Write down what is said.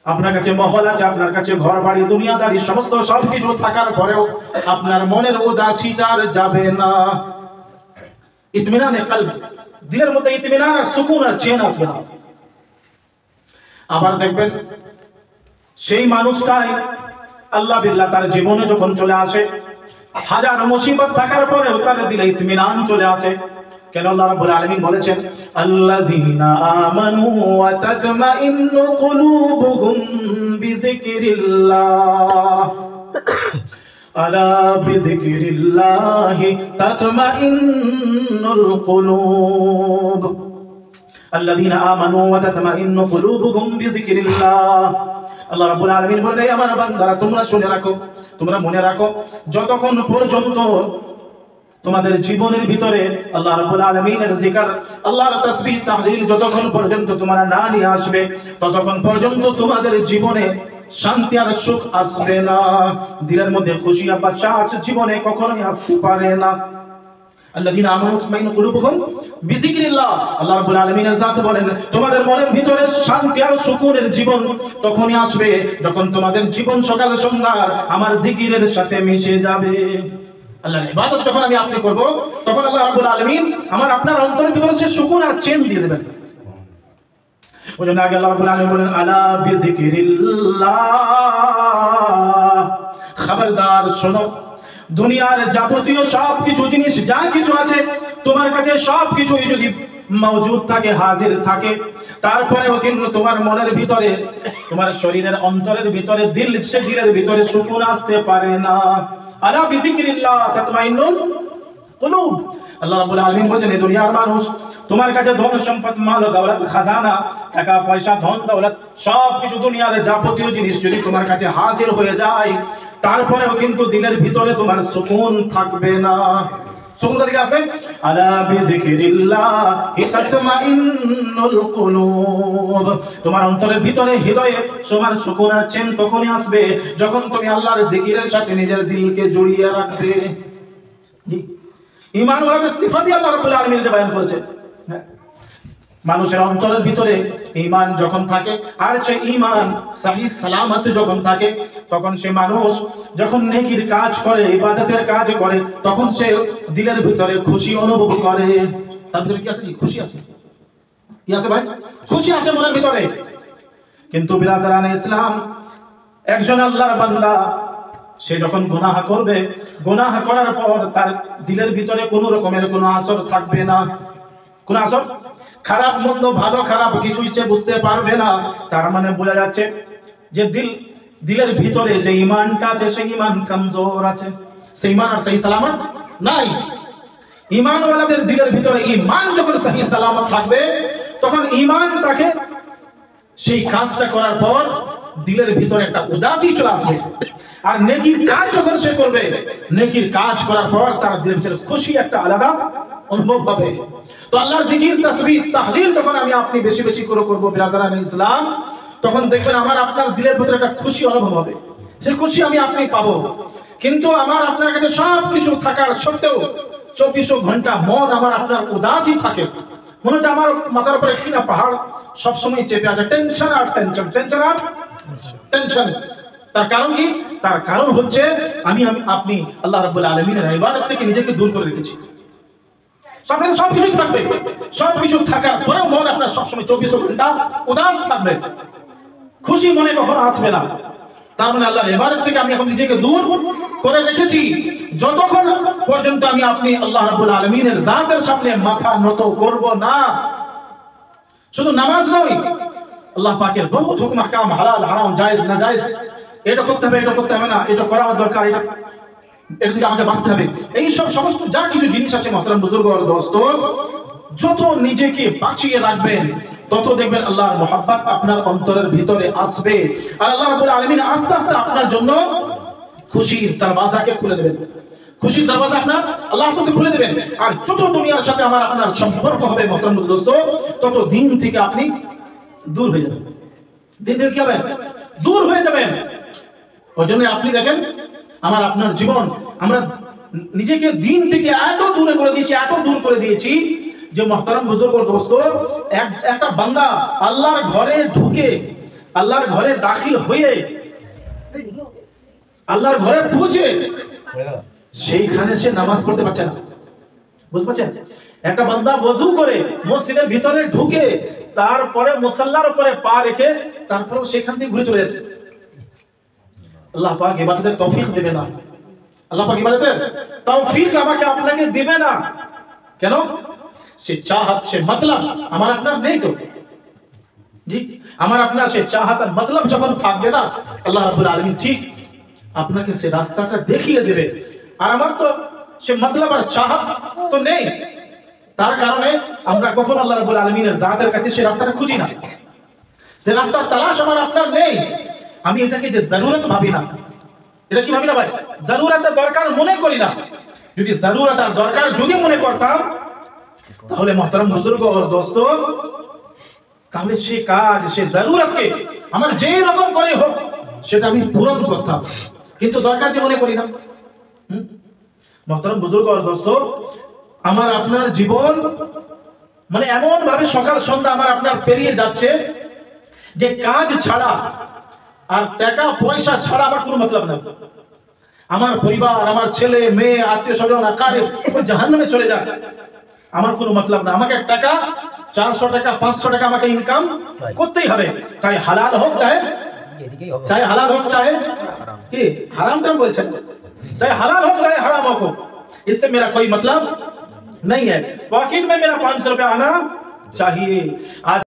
আপনার কাছে মহল আছে, আপনার কাছে ঘর বাড়ি দুনিয়াদারি সমস্ত সবকিছু থাকার পরেও আপনার মনের উদাসীটা আর যাবে না। ইতমিনানে কলব, দিলের মধ্যে ইতমিনান আর সুকুন আর চেন আসবে না। আবার দেখবেন সেই মানুষটাই আল্লাহ বিল্লাহ তার জীবনে যখন চলে আসে, হাজার মুসিবত থাকার পরেও তার দিলে ইতমিনান চলে আসে। কেন আল্লাহ রাব্বুল আলামিন বলেছেন, আল্লাযীনা আমানু ওয়া তাতমাইন্নু কুলুবুহুম বিযিকরিল্লাহ, আলা বিযিকরিল্লাহি তাতমাইন্নুল কুলুব, আল্লাযীনা আমানু ওয়া তাতমাইন্নু কুলুবুহুম বিযিকরিল্লাহ। আল্লাহ রাব্বুল আলামিন বলেন, আমার বান্দারা তোমরা শুনে রাখো, তোমরা মনে রাখো, যতক্ষণ পর্যন্ত তোমাদের জীবনের ভিতরে আল্লাহ রাব্বুল আলামিনের জিকির, আল্লাহর তাসবিহ তাহলিল যতক্ষণ পর্যন্ত তোমরা না নিয়ে আসবে, ততক্ষণ পর্যন্ত তোমাদের জীবনে শান্তি আর সুখ আসবে না। দিলের মধ্যে খুশি আর বাদশাহ জীবনে কখনোই আসতে পারে না। আল্লাযীনা আমানু তাতমাইন্নু কুলুবুহুম বিযিকরিল্লাহ, আল্লাহ রাব্বুল আলামিনের জাত বলেন, তোমাদের মনের ভিতরে শান্তি আর সুকুনের জীবন তখনই আসবে যখন তোমাদের জীবন সকাল সন্ধ্যা আমার জিকিরের সাথে মিশে যাবে। আল্লাহর ইবাদত যখন আমি আপনি করব, তখন আল্লাহ রাব্বুল আলামিন আমার আপনার অন্তরের ভিতরে সে সুকুন আর চেন দিয়ে দেবেন। ওজন্য আগে আল্লাহ রাব্বুল আলামিন বলেন, আলা বিযিকরিল্লাহ, খবরদার শোনো, দুনিয়ার যাবতীয় সবকিছু জিনিস যা কিছু আছে তোমার কাছে সবকিছুই যদি মওজুদ থাকে, হাজির থাকে, তারপরেও কিন্তু তোমার মনের ভিতরে, তোমার শরীরের অন্তরের ভিতরে, দিলের ভিতরে সুকুন আসতে পারে না। আলা বিযিকরিল্লাহ তাতমাইন্নুল কুলুব। আল্লাহ রাব্বুল আলামিন বলেন, দুনিয়ার মানুষ, তোমার কাছে ধন সম্পদ, মাল দৌলত, খাজানা, টাকা পয়সা, ধন দৌলত সবকিছু দুনিয়ার যাবতীয় জিনিস যদি তোমার কাছে হাজির হয়ে যায়, তারপরেও কিন্তু দিলের ভিতরে তোমার সুকুন থাকবে না। সুকুন থেকে আসবে, আলা বিযিকরিল্লাহি তাতমাইন্নুল কুলুব। তোমার অন্তরের ভিতরে, হৃদয়ে তোমার সুকুন আর চেন তখনই আসবে যখন তুমি আল্লাহর জিকিরের সাথে নিজের দিলকে জড়িয়ে রাখবে। ঈমান ওয়ালাকে সিফাতই আল্লাহ রাব্বুল আলামিন যে বয়ান করেছে। মানুষের অন্তরের ভিতরে ঈমান যখন থাকে আর সেই ঈমান সহি সালামত যখন থাকে, তখন সে মানুষ যখন নেকির কাজ করে, ইবাদতের কাজ করে, তখন সে দিলের ভিতরে খুশি অনুভব করে। তার ভিতরে কি আছে? খুশি আছে। কি আছে ভাই? খুশি আছে মনের ভিতরে। কিন্তু বিরাদরানে ইসলাম, একজন আল্লাহর বান্দা সে যখন গুনাহ করবে, গুনাহ করার পর তার দিলের ভিতরে কোনো রকমের কোনো আসর থাকবে না। কোন আসর? খারাপ মন্দ, ভালো খারাপ কিছুই সে বুঝতে পারবে না। তার মানে বোঝা যাচ্ছে যে দিলের ভিতরে যে ঈমানটা আছে সেই ঈমান কমজোর আছে, সেই ঈমান আর সহি সালামত নাই। ঈমানওয়ালাদের দিলের ভিতরে ঈমান যখন সহি সালামত থাকবে, তখন ঈমান তাকে সেই কাজটা করার পর দিলের ভিতরে একটা উদাসী চলে আসবে। আর নেকির কাজ যখন সে করবে, নেকির কাজ করার পর তার দিলের ভিতরে খুশি একটা আলাদা অনুভব হবে। তো আল্লাহর জিকির, তাসবিহ, তাহলিল যখন আমি আপনি বেশি বেশি করে করব বিরাদরানে ইসলাম, তখন দেখবেন আমার আপনার দিলের ভিতরে একটা খুশি অনুভব হবে। সেই খুশি আমি আপনি পাবো। কিন্তু আমার আপনার কাছে সবকিছু থাকার সত্ত্বেও 24 ঘন্টা মন আমার আপনার উদাসী থাকে, মনে হচ্ছে আমার মাথার উপরে কি না পাহাড় সবসময় চেপে আছে, টেনশন আর টেনশন, টেনশন আর টেনশন। তার কারণ কি? তার কারণ হচ্ছে আমি আপনি আল্লাহ রাব্বুল আলামিনের ইবাদত থেকে নিজেকে দূর করে রেখেছি। সবকিছু থাকবে, সবকিছু থাকার পরেও মন আপনার সবসময় 24 ঘন্টা উদাস থাকবে, খুশি মনে কখনো আসবে না। তার মানে আল্লাহর ইবাদত থেকে আমি এখন নিজেকে দূর করে রেখেছি। যতক্ষণ পর্যন্ত আমি আপনি আল্লাহ রাব্বুল আলামিনের জাতের সামনে মাথা নত করব না। শুধু নামাজ নয়, আল্লাহ পাকের বহুত হুকুম আহকাম, হালাল হারাম, জায়েজ নাজায়েজ, এটা করতে হবে, এটা করতে হবে না, এটা করা দরকার, এটা থেকে আমাকে বাঁচতে হবে, এই সব সমস্ত যা কিছু জিনিস আছে মহতরম বুজুর্গ আর দোস্ত, যত নিজেকে বাঁচিয়ে রাখবেন তত দেখবেন আল্লাহর মহব্বত আপনার অন্তরের ভিতরে আসবে। আর আল্লাহ রাব্বুল আলামিন আস্তে আস্তে আপনার জন্য খুশির দরওয়াজাকে খুলে দেবেন। খুশির দরওয়াজা আপনার আল্লাহ আস্তে আস্তে খুলে দেবেন। আর যত দুনিয়ার সাথে আমার আপনার সম্পর্ক হবে মহতরম দোস্ত, তত দিন থেকে আপনি দূর হয়ে যাবেন। দিন থেকে কি হবে? দূর হয়ে যাবেন। ওই জন্য আপনি দেখেন আমার আপনার জীবন, আমরা নিজেকে দিন থেকে এত দূরে করে দিয়েছি, এত দূর করে দিয়েছি যে মহতরম বুজুর্গ দোস্ত, একটা বান্দা আল্লাহর ঘরে ঢুকে আল্লাহর ঘরে দাখিল হয়ে আল্লাহর ঘরে পৌঁছে সেইখানে সে নামাজ পড়তে পারছে না। বুঝতে পারছেন? একটা বান্দা ওযু করে মসজিদের ভিতরে ঢুকে তারপরে মুসাল্লার উপরে পা রেখে তারপরেও সেখান থেকে ঘুরে চলে যাচ্ছে। আল্লাহ পাক ইবাদতের তৌফিক দেবে না। আল্লাহ পাক ইবাদতের তৌফিক আমাকে আপনাকে দিবে না। কেন? সে চাহাত, সে মতলব আমার আপনার নেই তো। জি, আমার আপনার সে চাহাত আর মতলব যখন থাকবে না, আল্লাহ রাব্বুল আলামিন ঠিক আপনাকে সে রাস্তাটা দেখিয়ে দেবে। আর আমার তো সে মতলব আর চাহাত তো নেই, তার কারণে আমরা কখনো আল্লাহ রাব্বুল আলামিনের জাতের কাছে সে রাস্তাটা খুঁজি না। সে রাস্তার তালাশ আমার আপনার নেই। আমি এটাকে যে জরুরত ভাবি না। এটা কি ভাবি না ভাই? জরুরতের দরকার মনে করি না। যদি জরুরত আর দরকার যদি মনে করতাম, তাহলে মোহতারাম বুজুর্গ ও দোস্ত, তাহলে সে কাজ, সে জরুরতকে আমার যে রকম করে হোক সেটা আমি পূরণ করতাম। কিন্তু দরকার যে মনে করি না। মোহতারাম বুজুর্গ ও দোস্ত, আমার আপনার জীবন মানে এমন ভাবে সকাল সন্ধ্যা আমার আপনার পেরিয়ে যাচ্ছে যে কাজ ছাড়া আর টাকা পয়সা ছাড়া আমার কোনো মতলব নাই। আমার পরিবার, আমার ছেলে মেয়ে, আত্মীয় স্বজন আকারে জাহান্নামে চলে যাক, আমার কোনো মতলব না। আমাকে টাকা 400 টাকা 500 টাকা আমাকে ইনকাম করতেই হবে, চাই হালাল হোক চাहे হালাল হোক চাहे কি হারামটা বলছেন, चाहे हलाल हो चाहे हराम हो, इससे मेरा कोई मतलब नहीं है। पॉकेट में मेरा 500 रुपया आना चाहिए। आज